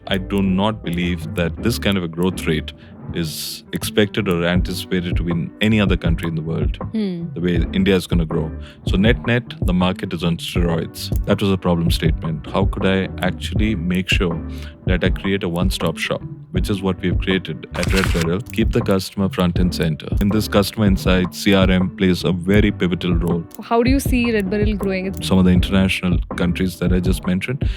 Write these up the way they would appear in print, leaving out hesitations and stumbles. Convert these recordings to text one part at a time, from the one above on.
I do not believe that this kind of a growth rate is expected or anticipated to be in any other country in the world, the way India is going to grow. So net, the market is on steroids. That was a problem statement. How could I actually make sure that I create a one-stop shop, which is what we've created at Red Beryl. Keep the customer front and center. In this customer insights, CRM plays a very pivotal role. How do you see Red Beryl growing? Some of the international countries that I just mentioned.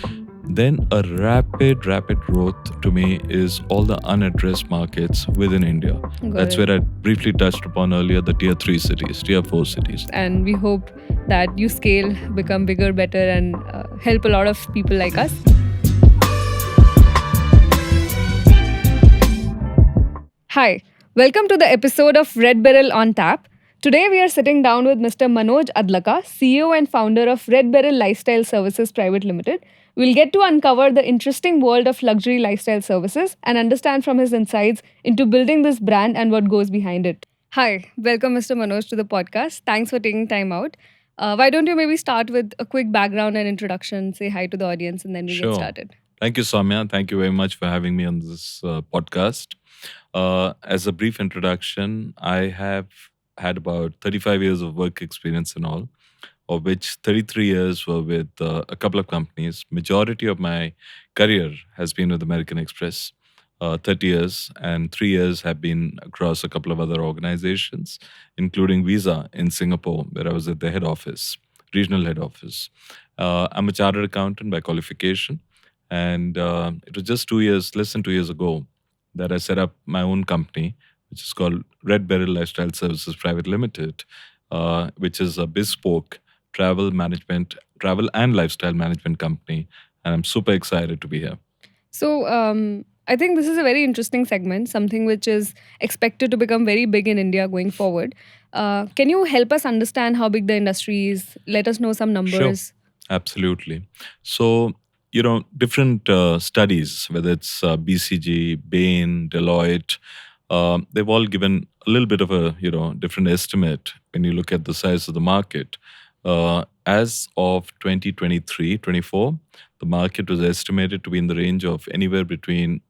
Then a rapid growth to me is all the unaddressed markets within India. That's where I briefly touched upon earlier, the tier 3 cities, tier 4 cities. And we hope that you scale, become bigger, better, and help a lot of people like us. Hi, welcome to the episode of Red Beryl on Tap. Today we are sitting down with Mr. Manoj Adlaka, CEO and founder of Red Beryl Lifestyle Services Private Limited. We'll get to uncover the interesting world of luxury lifestyle services and understand from his insights into building this brand and what goes behind it. Hi, welcome Mr. Manoj to the podcast. Thanks for taking time out. Why don't you maybe start with a quick background and introduction, say hi to the audience, and then we get started. Thank you, Soumya. Thank you very much for having me on this podcast. As a brief introduction, I have had about 35 years of work experience in all, of which 33 years were with a couple of companies. Majority of my career has been with American Express, 30 years, and 3 years have been across a couple of other organizations, including Visa in Singapore, where I was at the head office, regional head office. I'm a chartered accountant by qualification, and it was just 2 years, less than 2 years ago, that I set up my own company, which is called Red Beryl Lifestyle Services Private Limited, which is a bespoke travel and lifestyle management company. And I'm super excited to be here. So I think this is a very interesting segment, something which is expected to become very big in India going forward. Can you help us understand how big the industry is? Let us know some numbers. Sure. Absolutely. So, different studies, whether it's BCG, Bain, Deloitte, they've all given a little bit of a different estimate when you look at the size of the market. As of 2023-24, the market was estimated to be in the range of anywhere between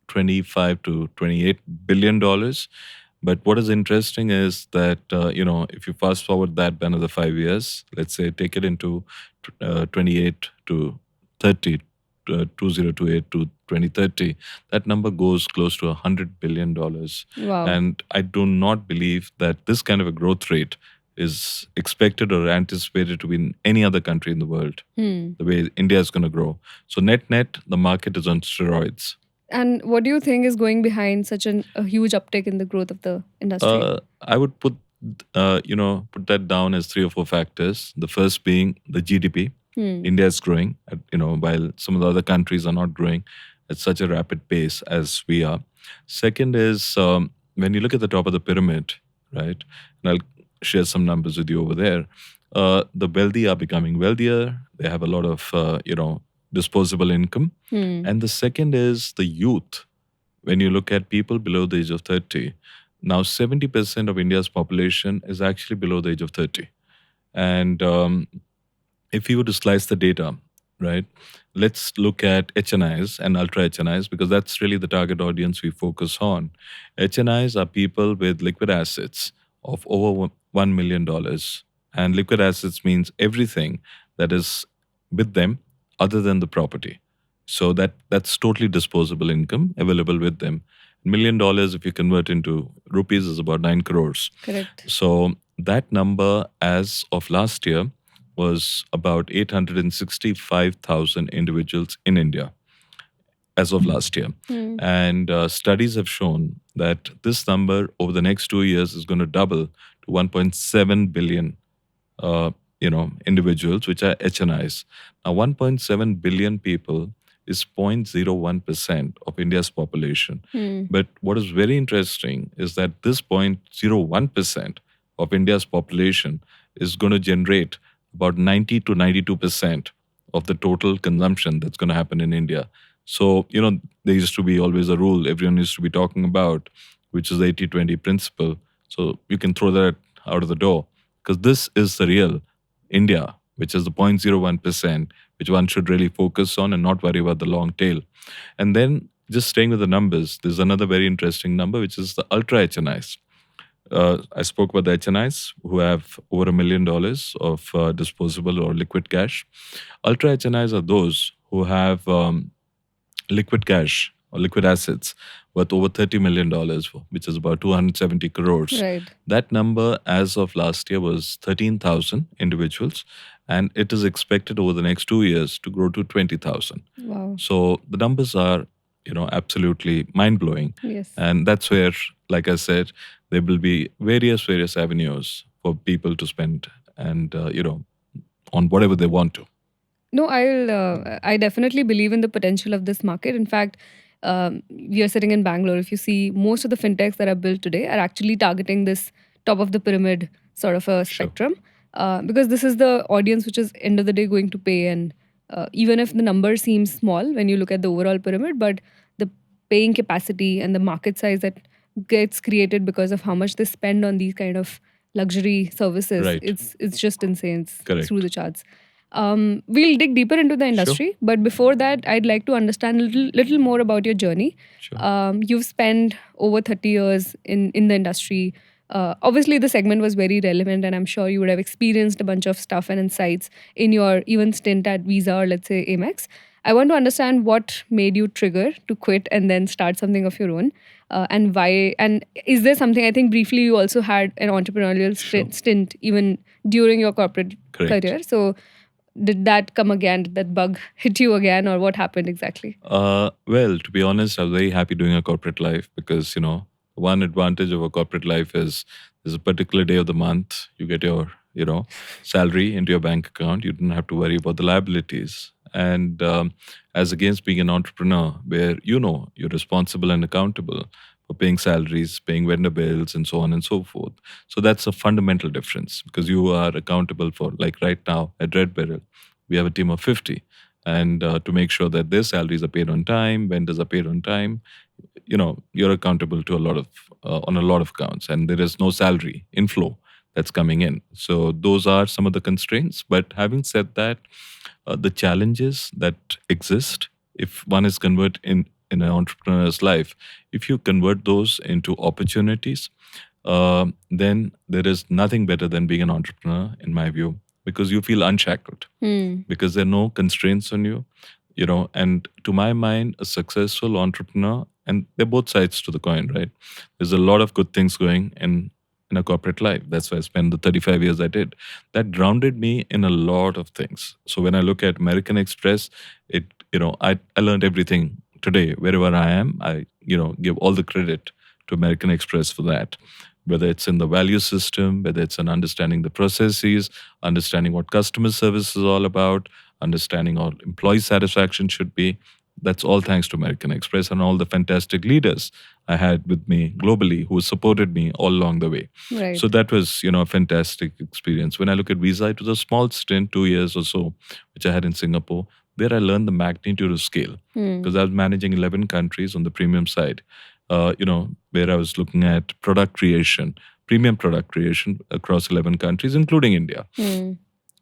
$25 to $28 billion. But what is interesting is that, if you fast forward that by another 5 years, let's say take it into 28 to 30, 2028 to 2030, that number goes close to $100 billion. Wow. And I do not believe that this kind of a growth rate is expected or anticipated to be in any other country in the world, the way India is going to grow. So net, the market is on steroids. And what do you think is going behind such a huge uptick in the growth of the industry? I would put that down as 3 or 4 factors. The first being the GDP. India is growing, while some of the other countries are not growing at such a rapid pace as we are. Second is when you look at the top of the pyramid, right? And I'll share some numbers with you over there. The wealthy are becoming wealthier. They have a lot of, disposable income. And the second is the youth. When you look at people below the age of 30, now 70% of India's population is actually below the age of 30. And if you were to slice the data, right, let's look at HNIs and ultra HNIs, because that's really the target audience we focus on. HNIs are people with liquid assets of over $1 million. And liquid assets means everything that is with them other than the property. So that's totally disposable income available with them. $1 million, if you convert into rupees, is about 9 crores. Correct. So that number as of last year was about 865,000 individuals in India as of last year. And studies have shown that this number over the next 2 years is going to double to 1.7 billion individuals, which are HNIs. Now, 1.7 billion people is 0.01% of India's population. But what is very interesting is that this 0.01% of India's population is going to generate about 90 to 92% of the total consumption that's going to happen in India. So, there used to be always a rule everyone used to be talking about, which is the 80-20 principle. So you can throw that out of the door, because this is the real India which is the 0.01%, which one should really focus on and not worry about the long tail. And then just staying with the numbers, there's another very interesting number, which is the ultra HNIs. I spoke about the HNIs who have over $1 million of disposable or liquid cash. Ultra HNIs are those who have liquid cash or liquid assets worth over $30 million, which is about 270 crores. Right. That number as of last year was 13,000 individuals, and it is expected over the next 2 years to grow to 20,000. Wow. So the numbers are, absolutely mind-blowing. Yes. And that's where, like I said, there will be various avenues for people to spend and, on whatever they want to. No, I definitely believe in the potential of this market. In fact, we are sitting in Bangalore. If you see, most of the fintechs that are built today are actually targeting this top of the pyramid sort of a Sure. spectrum, because this is the audience which is end of the day going to pay. And even if the number seems small when you look at the overall pyramid, but the paying capacity and the market size that gets created because of how much they spend on these kind of luxury services, Right. it's just insane. It's Correct. through the charts. We'll dig deeper into the industry, but before that, I'd like to understand a little more about your journey. Sure. You've spent over 30 years in the industry. Obviously, the segment was very relevant, and I'm sure you would have experienced a bunch of stuff and insights in your even stint at Visa or let's say Amex. I want to understand what made you trigger to quit and then start something of your own, and why. And is there something, I think briefly you also had an entrepreneurial stint even during your corporate Correct. career. So did that come again? Did that bug hit you again, or what happened exactly? Well, to be honest, I was very happy doing a corporate life because, one advantage of a corporate life is there's a particular day of the month you get your, salary into your bank account. You don't have to worry about the liabilities. And as against being an entrepreneur, where you're responsible and accountable for paying salaries, paying vendor bills, and so on and so forth. So that's a fundamental difference because you are accountable for, like right now at Red Beryl, we have a team of 50. And to make sure that their salaries are paid on time, vendors are paid on time, you're accountable to a lot of on a lot of accounts, and there is no salary inflow that's coming in. So those are some of the constraints. But having said that, the challenges that exist if one is convert in an entrepreneur's life, if you convert those into opportunities, then there is nothing better than being an entrepreneur, in my view, because you feel unshackled, because there are no constraints on you, and to my mind, a successful entrepreneur, and they're both sides to the coin, right? There's a lot of good things going in a corporate life. That's why I spent the 35 years I did. That grounded me in a lot of things. So when I look at American Express, I learned everything today. Wherever I am, I, give all the credit to American Express for that. Whether it's in the value system, whether it's in understanding the processes, understanding what customer service is all about, understanding how employee satisfaction should be. That's all thanks to American Express and all the fantastic leaders I had with me globally who supported me all along the way. Right. So that was, a fantastic experience. When I look at Visa, it was a small stint, 2 years or so, which I had in Singapore. There I learned the magnitude of scale because I was managing 11 countries on the premium side, where I was looking at product creation, premium product creation across 11 countries, including India.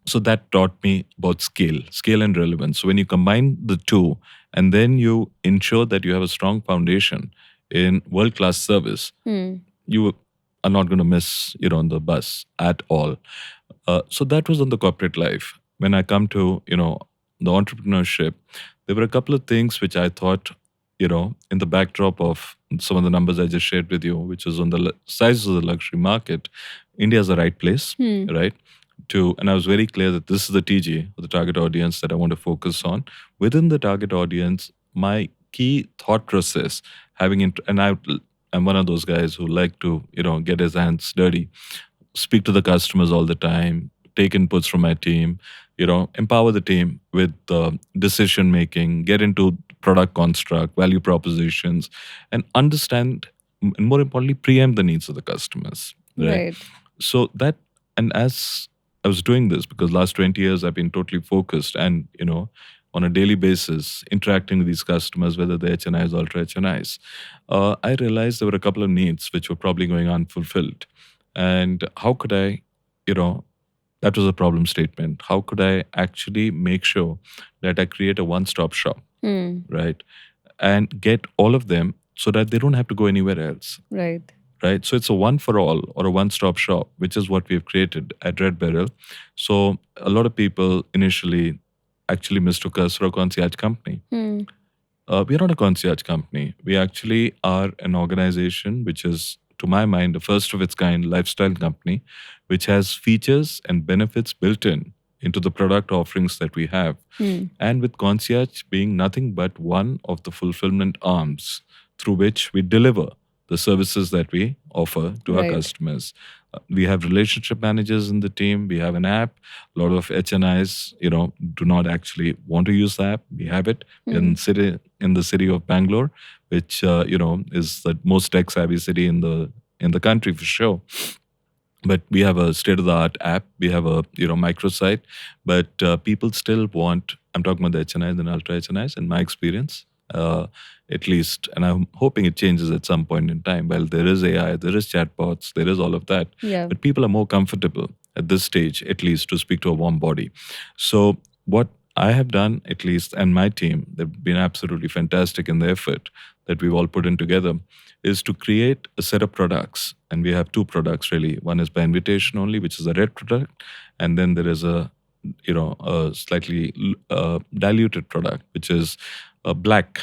So that taught me about scale and relevance. So when you combine the two and then you ensure that you have a strong foundation in world-class service, you are not going to miss, on the bus at all. So that was on the corporate life. When I come to, the entrepreneurship, there were a couple of things which I thought, in the backdrop of some of the numbers I just shared with you, which is on the size of the luxury market, India is the right place, right? And I was very clear that this is the TG, the target audience that I want to focus on. Within the target audience, my key thought process, and I'm one of those guys who like to, get his hands dirty, speak to the customers all the time, take inputs from my team, empower the team with decision making, get into product construct, value propositions, and understand, and more importantly, preempt the needs of the customers. Right. So that, and as I was doing this because last 20 years I've been totally focused and, on a daily basis, interacting with these customers, whether they're HNIs, ultra HNIs, I realized there were a couple of needs which were probably going unfulfilled. And how could I, that was a problem statement. How could I actually make sure that I create a one-stop shop, right? And get all of them so that they don't have to go anywhere else. Right. Right. So it's a one for all or a one-stop shop, which is what we've created at Red Beryl. So a lot of people initially actually mistook us for a concierge company. We're not a concierge company. We actually are an organization which is, to my mind, a first of its kind lifestyle company, which has features and benefits built in into the product offerings that we have. And with concierge being nothing but one of the fulfillment arms through which we deliver the services that we offer to our Right. customers. We have relationship managers in the team. We have an app. A lot of HNIs, do not actually want to use the app. We have it in the city of Bangalore, which is the most tech savvy city in the country for sure. But we have a state-of-the-art app. We have a microsite. But people still want. I'm talking about the HNIs and ultra HNIs. In my experience, at least, and I'm hoping it changes at some point in time. Well, there is AI, there is chatbots, there is all of that. Yeah. But people are more comfortable at this stage, at least, to speak to a warm body. So what I have done, at least, and my team, they've been absolutely fantastic in the effort that we've all put in together, is to create a set of products. And we have two products, really. One is by invitation only, which is a red product. And then there is a slightly diluted product, which is a black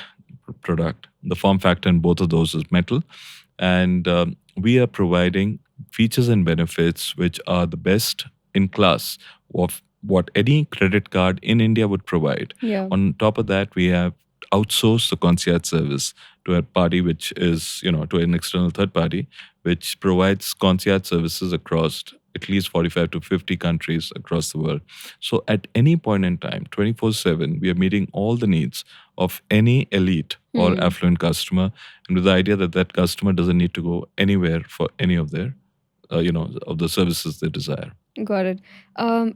product. The form factor in both of those is metal. And we are providing features and benefits which are the best in class of what any credit card in India would provide. Yeah. On top of that, we have outsourced the concierge service to a party which is, to an external third party, which provides concierge services across at least 45 to 50 countries across the world. So at any point in time, 24/7, we are meeting all the needs of any elite or affluent customer, and with the idea that that customer doesn't need to go anywhere for any of their, of the services they desire. Got it.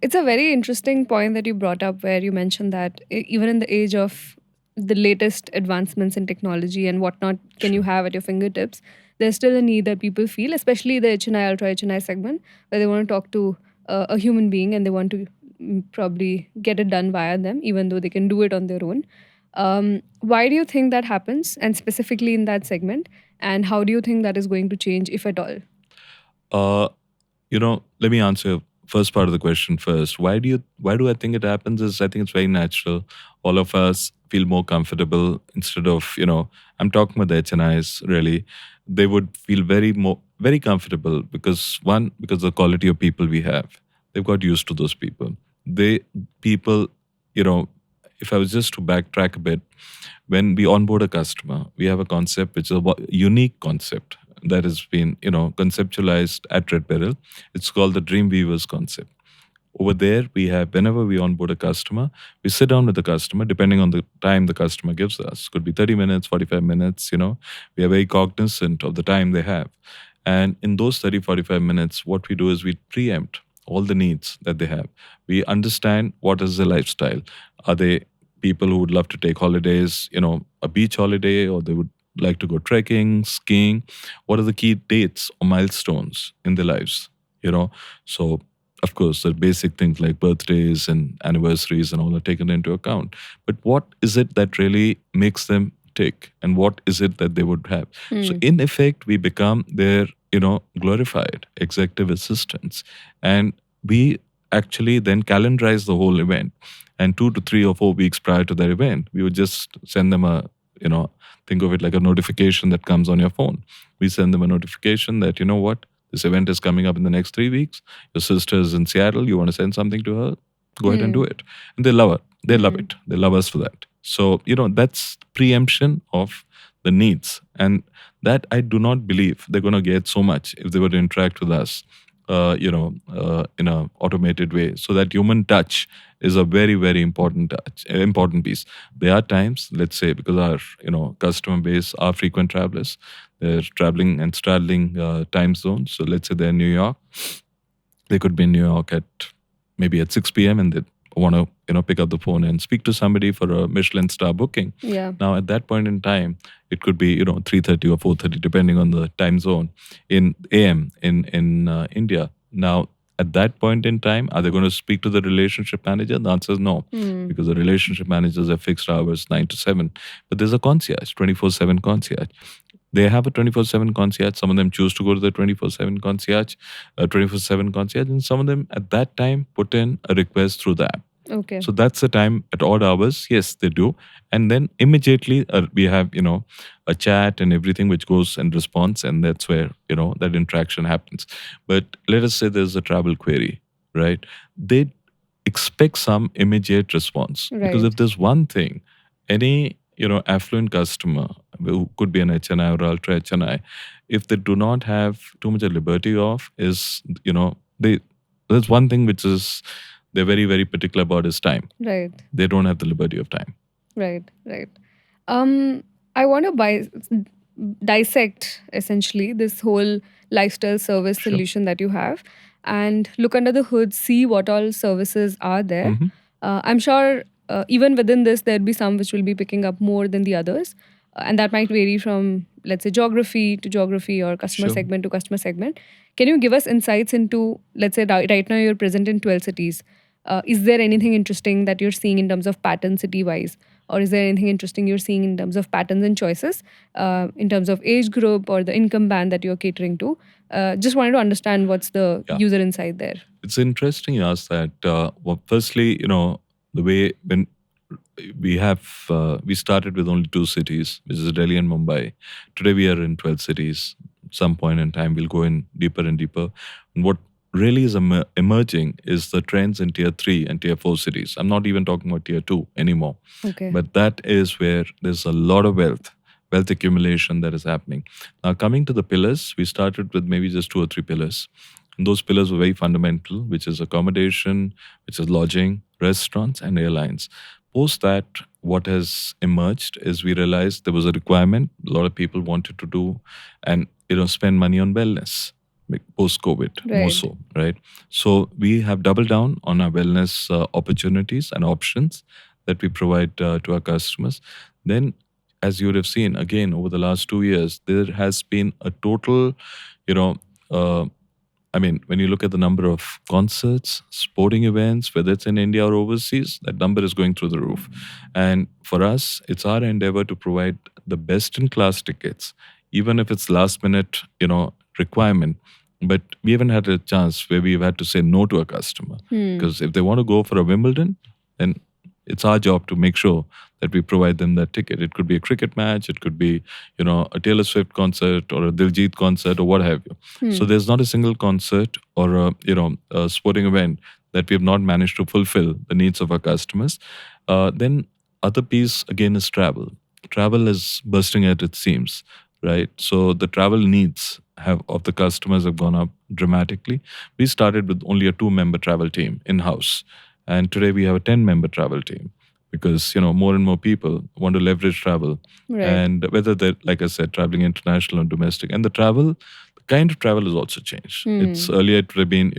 It's a very interesting point that you brought up where you mentioned that even in the age of the latest advancements in technology and whatnot can you have at your fingertips, there's still a need that people feel, especially the HNI, ultra HNI segment, where they want to talk to a human being and they want to probably get it done via them, even though they can do it on their own. Why do you think that happens, and specifically in that segment? And how do you think that is going to change, if at all? Let me answer first part of the question first. Why do I think it happens is I think it's very natural. All of us feel more comfortable instead of, I'm talking about the HNIs really. They would feel very comfortable because the quality of people we have. They've got used to those people. If I was just to backtrack a bit, when we onboard a customer, we have a concept which is a unique concept that has been, conceptualized at Red Beryl. It's called the Dream Weavers concept. Over there, we have, whenever we onboard a customer, we sit down with the customer, depending on the time the customer gives us. Could be 30 minutes, 45 minutes, We are very cognizant of the time they have. And in those 30, 45 minutes, what we do is we preempt all the needs that they have. We understand what is their lifestyle. Are they people who would love to take holidays, a beach holiday, or they would like to go trekking, skiing? What are the key dates or milestones in their lives? So of course, the basic things like birthdays and anniversaries and all are taken into account. But what is it that really makes them tick? And what is it that they would have? So in effect, we become their, glorified executive assistants. And we actually then calendarize the whole event. And 2 to 3 or 4 weeks prior to that event, we would just send them a, think of it like a notification that comes on your phone. We send them a notification that, this event is coming up in the next 3 weeks. Your sister is in Seattle. You want to send something to her? Go ahead and do it. And they love it. They love it. They love us for that. So, that's preemption of the needs. And that I do not believe they're going to get so much if they were to interact with us, in an automated way. So that human touch is a very, very important piece. There are times, let's say, because our, customer base are frequent travelers. They're traveling and straddling time zones. So let's say they're in New York. They could be in New York at 6 p.m. and they want to, pick up the phone and speak to somebody for a Michelin star booking. Yeah. Now, at that point in time, it could be, 3:30 or 4:30, depending on the time zone in AM in India. Now, at that point in time, are they going to speak to the relationship manager? The answer is no, because the relationship managers have fixed hours 9 to 7. But there's a concierge, 24/7 concierge. They have a 24/7 concierge. Some of them choose to go to the 24/7 concierge, 24/7 concierge, and some of them at that time put in a request through the app. Okay. So that's the time at odd hours. Yes, they do. And then immediately we have, a chat and everything which goes and responds. And that's where, that interaction happens. But let us say there's a travel query, right? They expect some immediate response. Because if there's one thing, any, affluent customer who could be an HNI or ultra HNI, if they do not have too much of liberty of is, there's one thing which is, they're very, very particular about is time. Right. They don't have the liberty of time. Right. I want to dissect essentially this whole lifestyle service solution that you have and look under the hood, see what all services are there. I'm sure even within this, there'd be some which will be picking up more than the others. And that might vary from, let's say, geography to geography or customer segment to customer segment. Can you give us insights into, let's say, right now you're present in 12 cities. Is there anything interesting that you're seeing in terms of pattern city-wise? Or is there anything interesting you're seeing in terms of patterns and choices, in terms of age group or the income band that you're catering to? Just wanted to understand what's the user insight there. It's interesting you asked that. Well, firstly, the way when we started with only 2 cities, which is Delhi and Mumbai. Today we are in 12 cities. Some point in time, we'll go in deeper and deeper. And what really is emerging is the trends in tier 3 and tier 4 cities. I'm not even talking about tier 2 anymore. Okay. But that is where there's a lot of wealth accumulation that is happening. Now, coming to the pillars, we started with maybe just 2 or 3 pillars. And those pillars were very fundamental, which is accommodation, which is lodging, restaurants, and airlines. Post that, what has emerged is we realized there was a requirement. A lot of people wanted to do and spend money on wellness post-COVID, more so, right? So we have doubled down on our wellness opportunities and options that we provide to our customers. Then, as you would have seen, again, over the last 2 years, there has been a total, when you look at the number of concerts, sporting events, whether it's in India or overseas, that number is going through the roof. And for us, it's our endeavor to provide the best-in-class tickets, even if it's last-minute, requirement. But we haven't had a chance where we've had to say no to a customer. Because if they want to go for a Wimbledon, then it's our job to make sure that we provide them that ticket. It could be a cricket match, it could be, a Taylor Swift concert or a Diljit concert or what have you. So there's not a single concert or a sporting event that we have not managed to fulfill the needs of our customers. Then other piece again is travel. Travel is bursting at its seams, right? So the travel needs of the customers have gone up dramatically. We started with only a 2-member travel team in-house. And today we have a 10-member travel team because, more and more people want to leverage travel. Right. And whether they're, like I said, traveling international or domestic. And the kind of travel has also changed. It's earlier it would have been,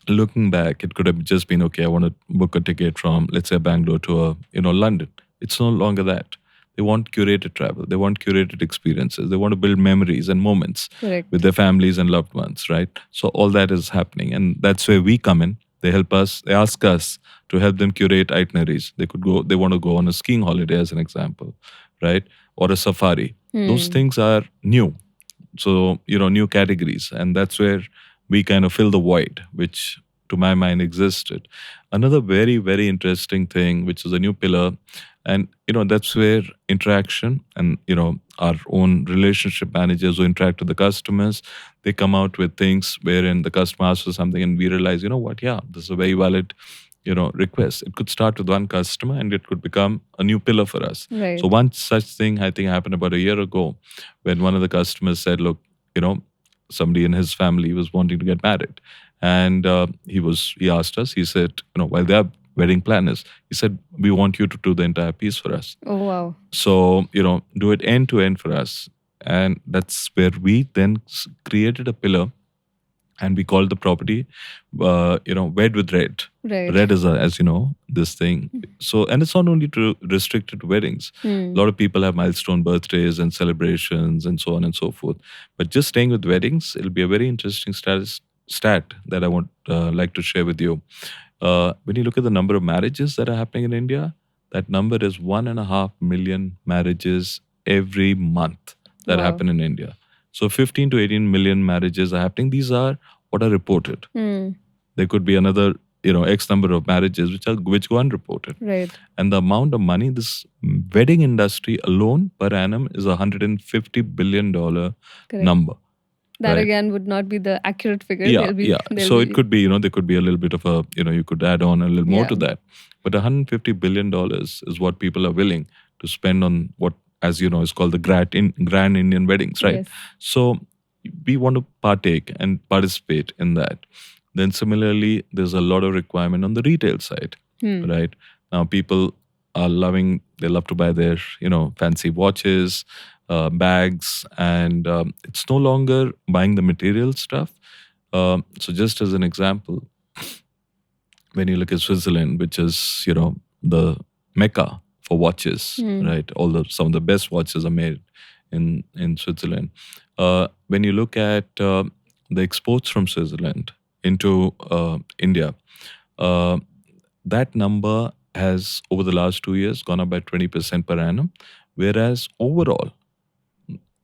looking back, it could have just been, okay, I want to book a ticket from, let's say, Bangalore to, London. It's no longer that. They want curated travel. They want curated experiences. They want to build memories and moments with their families and loved ones, right? So all that is happening. And that's where we come in. They help us. They ask us to help them curate itineraries. They want to go on a skiing holiday, as an example, right? Or a safari. Those things are new. So, new categories. And that's where we kind of fill the void, which to my mind existed. Another very, very interesting thing, which is a new pillar. And, that's where interaction and, our own relationship managers who interact with the customers, they come out with things wherein the customer asks for something and we realize, this is a very valid, request. It could start with one customer and it could become a new pillar for us. Right. So one such thing, I think, happened about a year ago when one of the customers said, look, somebody in his family was wanting to get married. And he asked us, he said, while they are wedding planners, he said, we want you to do the entire piece for us. Oh, wow. So, do it end to end for us. And that's where we then created a pillar and we called the property, Wed with Red. Right. Red is, as you know, this thing. So, and it's not only restricted to weddings. A lot of people have milestone birthdays and celebrations and so on and so forth. But just staying with weddings, it'll be a very interesting stat that I would like to share with you. When you look at the number of marriages that are happening in India, that number is 1.5 million marriages every month that Wow. happen in India. So 15 to 18 million marriages are happening. These are what are reported. There could be another, X number of marriages which go unreported. Right. And the amount of money this wedding industry alone per annum is $150 billion Correct. number. That right? again would not be the accurate figure. Yeah, They'll So be- it could be, there could be a little bit of a, you could add on a little more to Yeah. that. But $150 billion is what people are willing to spend on what, as you know, is called the grand Indian weddings, right? Yes. So we want to partake and participate in that. Then similarly, there's a lot of requirement on the retail side, right? Now people are they love to buy their, fancy watches, bags, and it's no longer buying the material stuff. So just as an example, when you look at Switzerland, which is, the mecca for watches, right? Some of the best watches are made in Switzerland. When you look at the exports from Switzerland into India, that number has over the last 2 years gone up by 20% per annum, whereas overall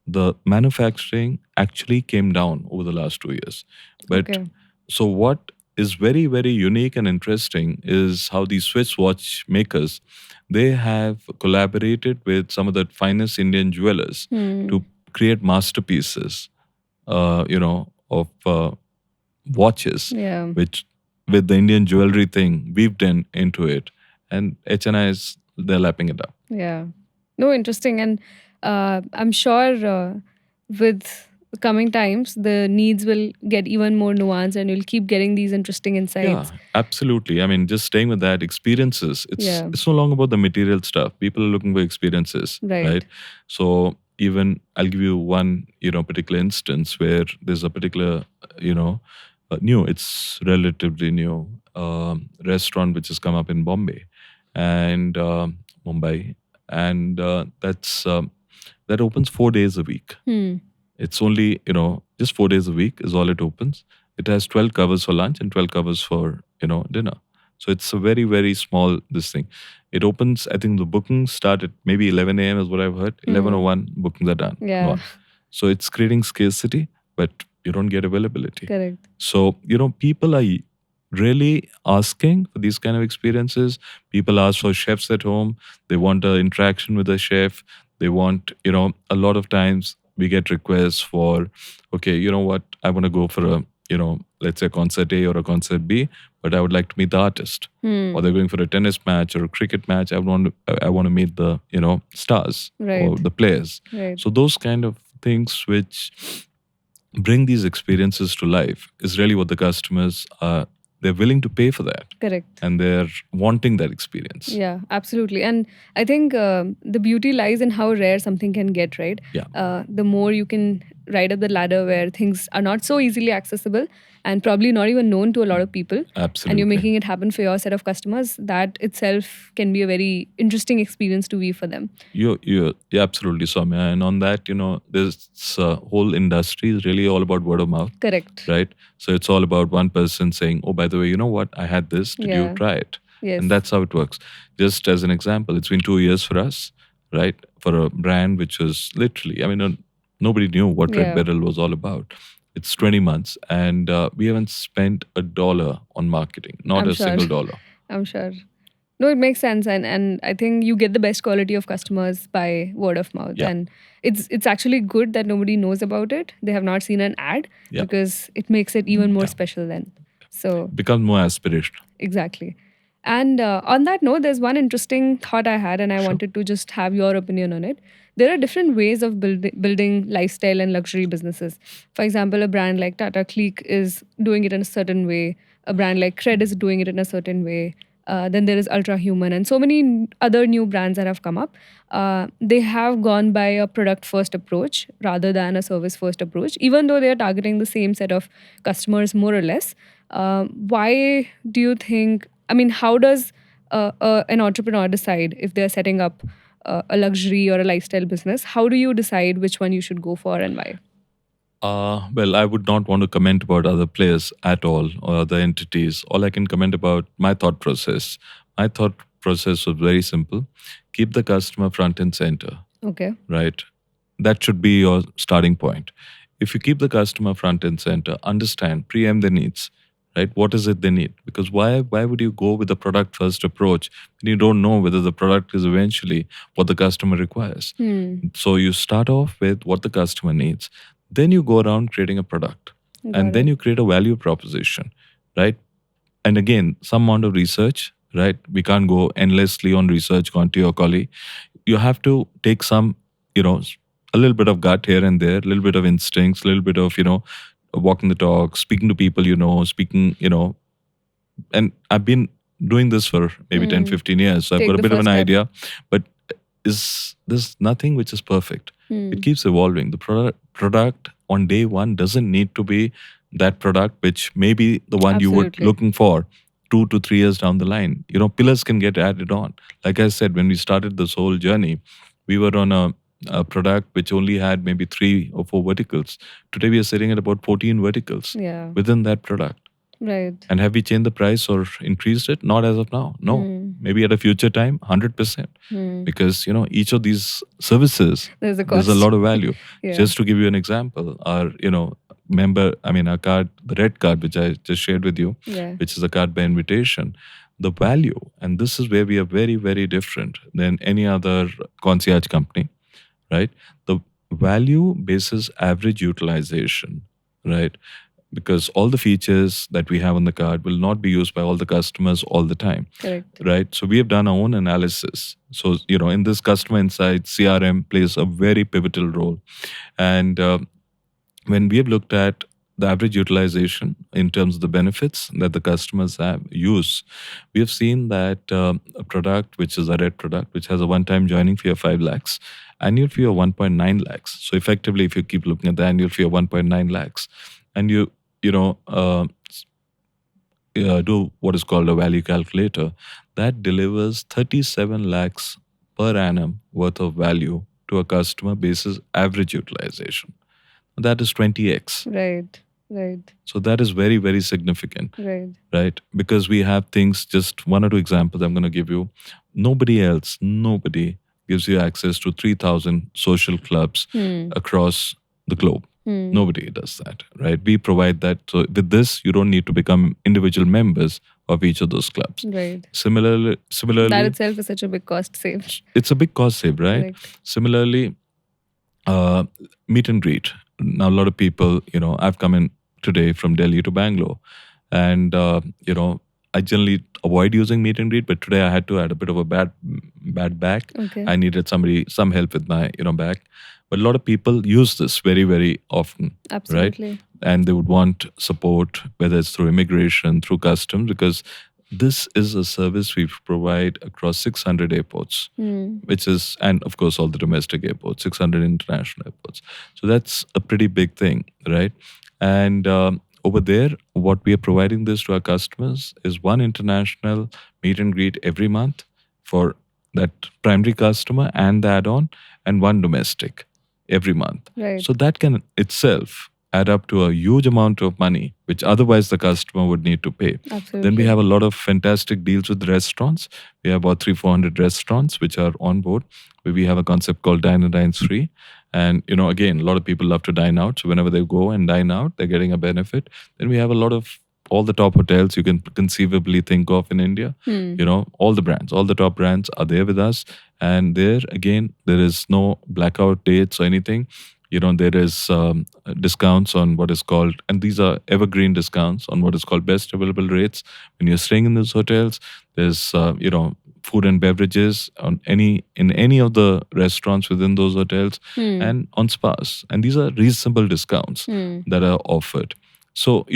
the manufacturing actually came down over the last 2 years. But so what is very, very unique and interesting is how these Swiss watch makers, they have collaborated with some of the finest Indian jewelers to create masterpieces, of watches, which with the Indian jewelry thing weaved into it. And HNIs, they're lapping it up. Yeah. No, interesting. And I'm sure with coming times, the needs will get even more nuanced and you'll keep getting these interesting insights. Yeah, absolutely. I mean, just staying with that, experiences, it's no longer about the material stuff. People are looking for experiences, right? So even I'll give you one, particular instance where there's a particular, it's relatively new restaurant which has come up in Bombay and Mumbai, and that opens 4 days a week. It's only, just 4 days a week is all it opens. It has 12 covers for lunch and 12 covers for, dinner. So it's a very, very small, this thing. It opens, I think the bookings start at maybe 11 a.m. is what I've heard. 11:01 bookings are done. Yeah. Gone. So it's creating scarcity, but you don't get availability. Correct. So, people are really asking for these kind of experiences. People ask for chefs at home. They want an interaction with the chef. They want, a lot of times we get requests for, okay, you know what, I want to go for a, let's say concert A or a concert B, but I would like to meet the artist. Or they're going for a tennis match or a cricket match. I want to meet the, stars or the players. Right. So those kind of things which bring these experiences to life is really what the customers are. They're willing to pay for that. Correct. And they're wanting that experience. Yeah, absolutely. And I think the beauty lies in how rare something can get, right? Yeah. The more you can ride up the ladder where things are not so easily accessible and probably not even known to a lot of people. Absolutely. And you're making it happen for your set of customers, that itself can be a very interesting experience to weave for them. You're absolutely, Soumya. And on that, this whole industry is really all about word of mouth. Correct. Right? So it's all about one person saying, oh, by the way, you know what? I had this. Did you try it? Yes. And that's how it works. Just as an example, it's been 2 years for us, right? For a brand which was literally, nobody knew what Red Beryl was all about. It's 20 months and we haven't spent $1 on marketing, not single dollar. I'm sure. No, it makes sense. And I think you get the best quality of customers by word of mouth. Yeah. And it's actually good that nobody knows about it. They have not seen an ad because it makes it even more special then. So become more aspirational. Exactly. And on that note, there's one interesting thought I had and I wanted to just have your opinion on it. There are different ways of building lifestyle and luxury businesses. For example, a brand like Tata Clique is doing it in a certain way. A brand like Cred is doing it in a certain way. Then there is Ultra Human and so many other new brands that have come up. They have gone by a product-first approach rather than a service-first approach, even though they are targeting the same set of customers more or less. Why do you think, how does an entrepreneur decide if they're setting up a luxury or a lifestyle business? How do you decide which one you should go for and why? Well, I would not want to comment about other players at all or other entities. All I can comment about my thought process. My thought process was very simple. Keep the customer front and center, Okay. right? That should be your starting point. If you keep the customer front and center, understand, preempt their needs, right? What is it they need? Because why would you go with the product first approach when you don't know whether the product is eventually what the customer requires? So you start off with what the customer needs. Then you go around creating a product. And then you create a value proposition, right? And again, some amount of research, right? We can't go endlessly on research, Conti or Collie. You have to take some, a little bit of gut here and there, a little bit of instincts, a little bit of, walking the talk, speaking to people, speaking, and I've been doing this for maybe 10, 15 years. So I've got a bit of an idea, but there's nothing which is perfect. It keeps evolving. The product on day one doesn't need to be that product which may be the one you were looking for 2 to 3 years down the line. Pillars can get added on. Like I said, when we started this whole journey, we were on a product which only had maybe 3 or 4 verticals. Today we are sitting at about 14 verticals within that product. Right. And have we changed the price or increased it? Not as of now. No. Maybe at a future time, 100%. Because, each of these services, there's a lot of value. Just to give you an example, our, our card, the red card, which I just shared with you, which is a card by invitation, the value, and this is where we are very, very different than any other concierge company, right? The value basis average utilization, right? Because all the features that we have on the card will not be used by all the customers all the time. Correct. Right? So we have done our own analysis. So, in this customer insight, CRM plays a very pivotal role. And when we have looked at the average utilization in terms of the benefits that the customers have use, we have seen that a product, which is a red product, which has a one-time joining fee of 5 lakhs, annual fee of 1.9 lakhs. So effectively, if you keep looking at the annual fee of 1.9 lakhs, and you do what is called a value calculator, that delivers 37 lakhs per annum worth of value to a customer basis average utilization. That is 20x. Right. So that is very, very significant. Right. Because we have things, just 1 or 2 examples I'm going to give you. Nobody gives you access to 3,000 social clubs across the globe. Nobody does that, right? We provide that. So with this, you don't need to become individual members of each of those clubs. Right. Similarly, that itself is such a big cost save. It's a big cost save, right? Similarly, meet and greet. Now, a lot of people, I've come in today from Delhi to Bangalore, and I generally avoid using meet and greet, but today I had to add a bit of a bad back. Okay. I needed some help with my back. But a lot of people use this very, very often. Absolutely. Right? And they would want support, whether it's through immigration, through customs, because this is a service we provide across 600 airports, which is, and of course, all the domestic airports, 600 international airports. So that's a pretty big thing, right? And over there, what we are providing this to our customers is 1 international meet and greet every month for that primary customer and the add-on, and 1 domestic every month. Right. So that can itself add up to a huge amount of money, which otherwise the customer would need to pay. Absolutely. Then we have a lot of fantastic deals with restaurants. We have about 300-400 restaurants which are on board. We have a concept called Dine and Dine's Free. And, again, a lot of people love to dine out. So whenever they go and dine out, they're getting a benefit. Then we have a lot of all the top hotels you can conceivably think of in India. All the brands, all the top brands are there with us. And there, again, there is no blackout dates or anything. There is discounts on what is called, and these are evergreen discounts on what is called best available rates. When you're staying in those hotels, there's, food and beverages in any of the restaurants within those hotels and on spas. And these are reasonable discounts that are offered. So,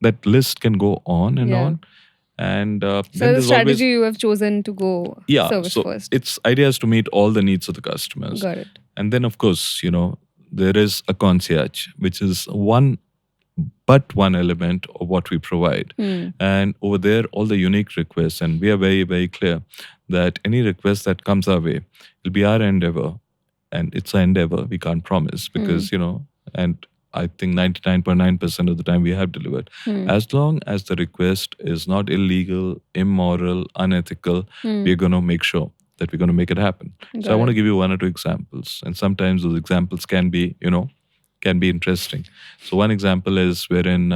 that list can go on and on. And so the strategy you have chosen to go service first. Its idea is to meet all the needs of the customers. Got it. And then, of course, there is a concierge, which is one element of what we provide. And over there, all the unique requests, and we are very, very clear that any request that comes our way will be our endeavor. And it's our endeavor. We can't promise because, and I think 99.9% of the time we have delivered. As long as the request is not illegal, immoral, unethical, we're going to make sure that we're going to make it happen. So I want to give you one or two examples. And sometimes those examples can be, can be interesting. So one example is wherein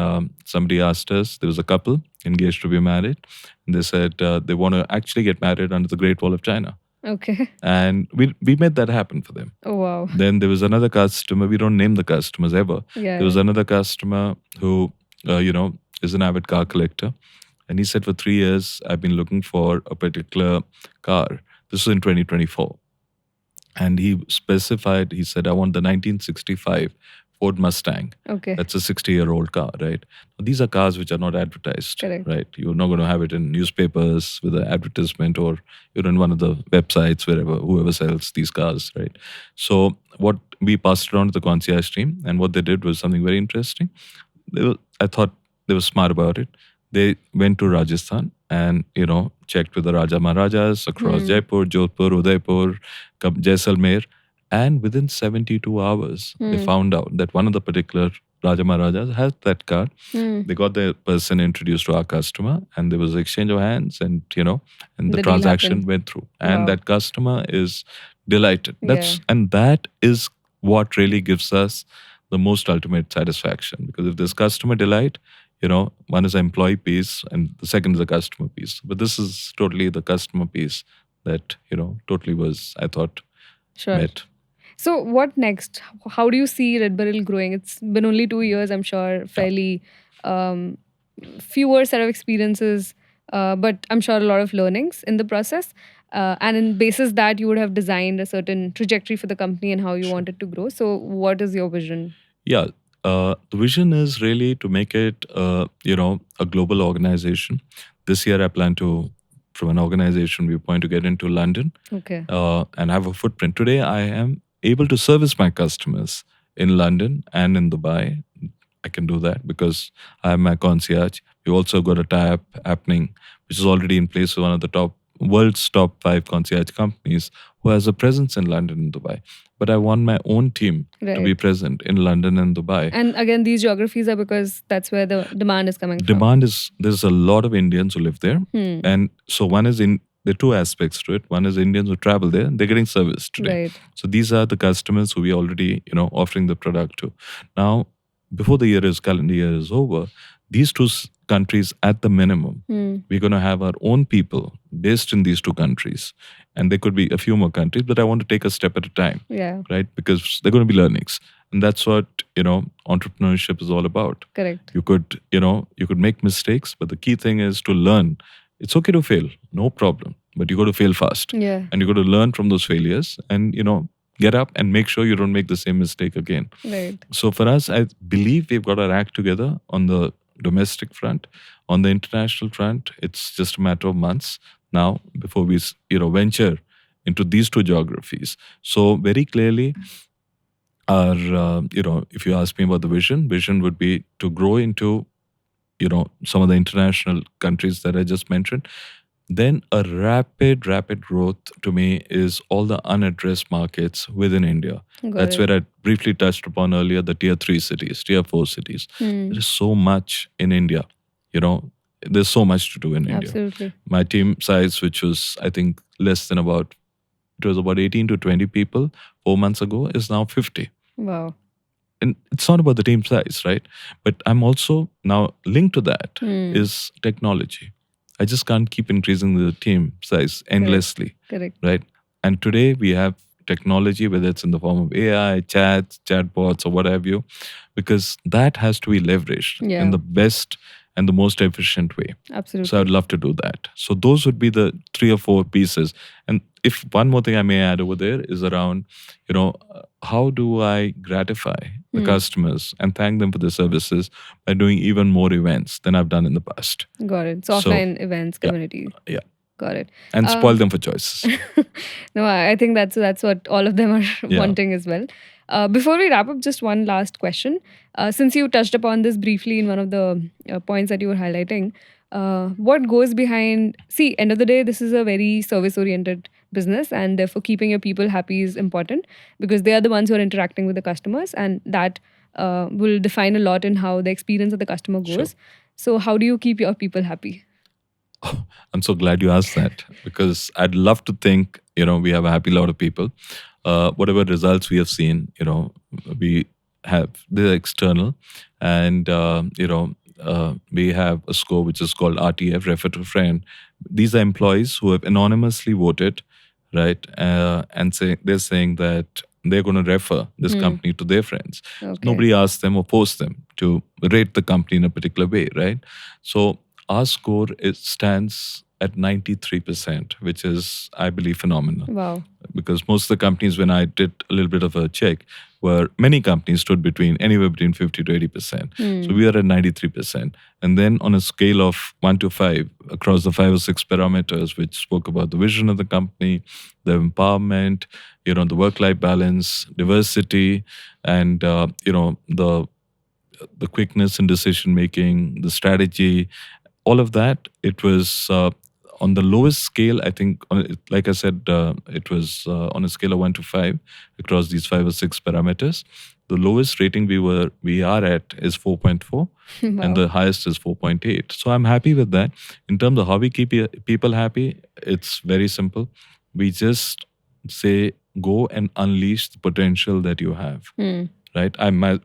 somebody asked us, there was a couple engaged to be married. And they said they want to actually get married under the Great Wall of China. Okay. And we made that happen for them. Oh, wow. Then there was another customer. We don't name the customers ever. Yeah. There was another customer who, is an avid car collector. And he said, for 3 years, I've been looking for a particular car. This was in 2024. And he specified, he said, I want the 1965 Ford Mustang. Okay. That's a 60-year-old car, right? These are cars which are not advertised. Correct. Right? You're not going to have it in newspapers with an advertisement, or you're in one of the websites whoever sells these cars, right? So what we passed it on to the concierge team, and what they did was something very interesting. I thought they were smart about it. They went to Rajasthan and, checked with the Raja Maharajas across Jaipur, Jodhpur, Udaipur, Jaisalmer. And within 72 hours, they found out that one of the particular Raja Maharajas has that car. They got the person introduced to our customer, and there was an exchange of hands, and the transaction went through. And that customer is delighted. And that is what really gives us the most ultimate satisfaction. Because if there's customer delight, one is employee piece and the second is the customer piece. But this is totally the customer piece that, totally was, I thought, met. So what next? How do you see Red Beryl growing? It's been only 2 years, I'm sure, fairly fewer set of experiences, but I'm sure a lot of learnings in the process. And in basis that, you would have designed a certain trajectory for the company and how you want it to grow. So what is your vision? Yeah. The vision is really to make it, a global organization. This year, I plan to, from an organization viewpoint, to get into London. Okay. And have a footprint. Today, I am able to service my customers in London and in Dubai. I can do that because I have my concierge. We also got a tie-up happening, which is already in place with one of the world's top 5 concierge companies who has a presence in London and Dubai. But I want my own team to be present in London and Dubai. And again, these geographies are because that's where the demand is coming from. There's a lot of Indians who live there. And so there are 2 aspects to it. One is Indians who travel there, they're getting service today. Right. So these are the customers who we already, offering the product to. Now, before the calendar year is over, these 2 countries at the minimum, we're going to have our own people based in these 2 countries. And there could be a few more countries, but I want to take a step at a time. Yeah. Right? Because they're going to be learnings. And that's what, entrepreneurship is all about. Correct. You could make mistakes, but the key thing is to learn. It's okay to fail, no problem. But you got to fail fast. Yeah. And you got to learn from those failures and, get up and make sure you don't make the same mistake again. Right. So for us, I believe we've got our act together on the domestic front. On the international front, it's just a matter of months now before we, venture into these 2 geographies. So very clearly, our, if you ask me about the vision would be to grow into, some of the international countries that I just mentioned. Then a rapid growth to me is all the unaddressed markets within India. That's where I briefly touched upon earlier, the tier 3 cities, tier 4 cities. There is so much in India. There's so much to do in India. Absolutely. My team size, which was, I think, about 18 to 20 people 4 months ago, is now 50. Wow. And it's not about the team size, right? But I'm also now linked to that is technology. I just can't keep increasing the team size endlessly. Correct. Right? And today we have technology, whether it's in the form of AI, chatbots, or what have you, because that has to be leveraged in the best and the most efficient way. Absolutely. So I'd love to do that. So those would be the 3 or 4 pieces. And if one more thing I may add over there is around, how do I gratify the customers and thank them for their services by doing even more events than I've done in the past. Got it. So offline events, community. Yeah. Got it. And spoil them for choices. No, I think that's what all of them are wanting as well. Before we wrap up, just one last question. Since you touched upon this briefly in one of the points that you were highlighting, what goes behind... See, end of the day, this is a very service-oriented business, and therefore keeping your people happy is important because they are the ones who are interacting with the customers, and that will define a lot in how the experience of the customer goes. Sure. So how do you keep your people happy? I'm so glad you asked that, because I'd love to think, we have a happy lot of people. Whatever results we have seen, we have, they're external, and, we have a score which is called RTF, refer to friend. These are employees who have anonymously voted, right? And they're saying that they're going to refer this company to their friends. Okay. Nobody asks them or forced them to rate the company in a particular way, right? So our score stands at 93%, which is, I believe, phenomenal. Wow. Because most of the companies, when I did a little bit of a check, many companies stood anywhere between 50 to 80%. So we are at 93%. And then on a scale of 1 to 5, across the 5 or 6 parameters, which spoke about the vision of the company, the empowerment, the work-life balance, diversity, and, the quickness in decision-making, the strategy, all of that, it was on the lowest scale. I think, like I said, it was on a scale of 1 to 5 across these 5 or 6 parameters. The lowest rating we are at is 4.4, Wow. and the highest is 4.8. So I'm happy with that. In terms of how we keep people happy, it's very simple. We just say, go and unleash the potential that you have. Right?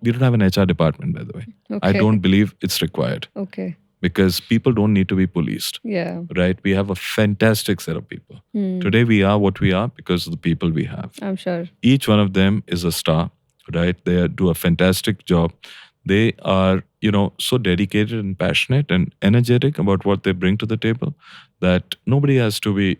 We don't have an HR department, by the way. Okay. I don't believe it's required. Okay. Because people don't need to be policed. Yeah. Right? We have a fantastic set of people. Today we are what we are because of the people we have. I'm sure. Each one of them is a star, right? They do a fantastic job. They are, so dedicated and passionate and energetic about what they bring to the table that nobody has to be,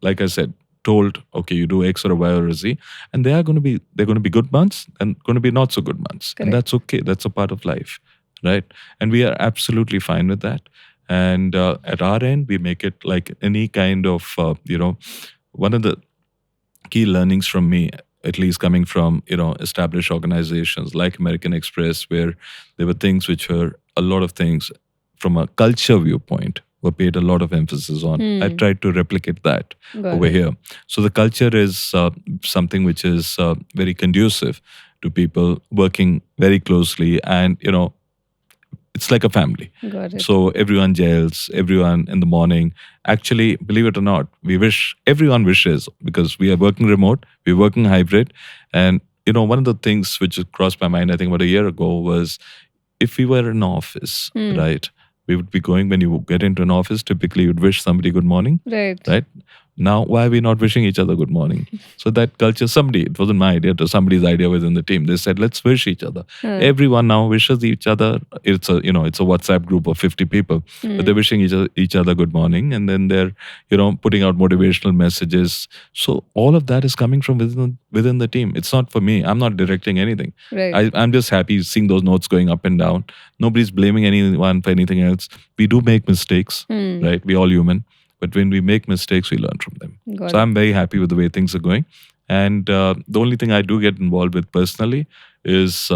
like I said, told, okay, you do X or Y or Z, and they're going to be good months and going to be not so good months. Correct. And that's okay. That's a part of life. Right? And we are absolutely fine with that. And at our end, we make it like any kind of, one of the key learnings from me, at least coming from, established organizations like American Express, where there were things which were a lot of things from a culture viewpoint were paid a lot of emphasis on. I tried to replicate that over here. So the culture is something which is very conducive to people working very closely, and, it's like a family. Got it. So everyone gels, everyone in the morning. Actually, believe it or not, everyone wishes, because we are working remote, we're working hybrid. And, one of the things which crossed my mind, I think about a year ago, was if we were in an office, right? We would be going, when you get into an office, typically you'd wish somebody good morning. Right. Right? Now, why are we not wishing each other good morning? So that culture, it wasn't my idea, it was somebody's idea within the team. They said, let's wish each other. Everyone now wishes each other. It's a WhatsApp group of 50 people, but they're wishing each other good morning. And then they're, putting out motivational messages. So all of that is coming from within the team. It's not for me. I'm not directing anything. Right. I'm just happy seeing those notes going up and down. Nobody's blaming anyone for anything else. We do make mistakes, right? We're all human. But when we make mistakes, we learn from them. So I'm very happy with the way things are going. And the only thing I do get involved with personally is,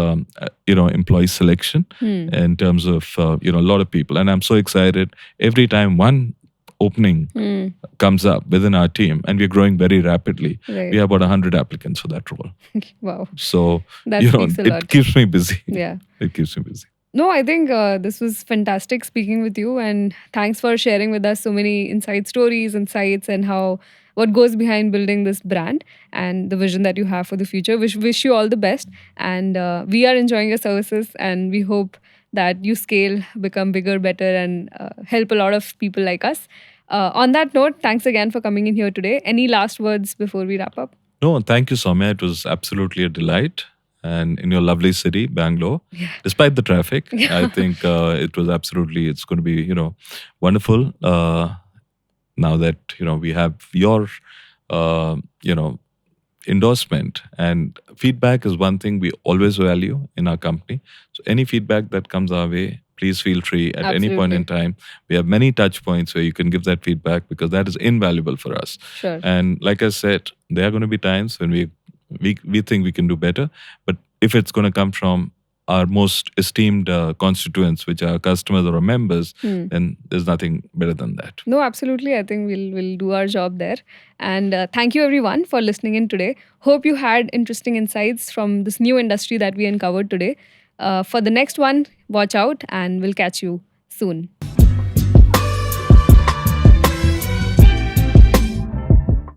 employee selection in terms of, a lot of people. And I'm so excited every time one opening comes up within our team, and we're growing very rapidly. Right. We have about 100 applicants for that role. Wow. So, That speaks a lot. it keeps me busy. Yeah. It keeps me busy. No, I think this was fantastic speaking with you, and thanks for sharing with us so many inside stories, insights, and what goes behind building this brand and the vision that you have for the future. Wish you all the best, and we are enjoying your services, and we hope that you scale, become bigger, better, and help a lot of people like us. On that note, thanks again for coming in here today. Any last words before we wrap up? No, thank you, Soumya. It was absolutely a delight. And in your lovely city, Bangalore, despite the traffic, I think it's going to be, wonderful. Now that, we have your, endorsement, and feedback is one thing we always value in our company. So any feedback that comes our way, please feel free at any point in time. We have many touch points where you can give that feedback, because that is invaluable for us. Sure. And like I said, there are going to be times when we think we can do better, but if it's going to come from our most esteemed constituents, which are customers or our members, then there's nothing better than that. No, absolutely. I think we'll do our job there. And thank you everyone for listening in today. Hope you had interesting insights from this new industry that we uncovered today. For the next one, watch out and we'll catch you soon.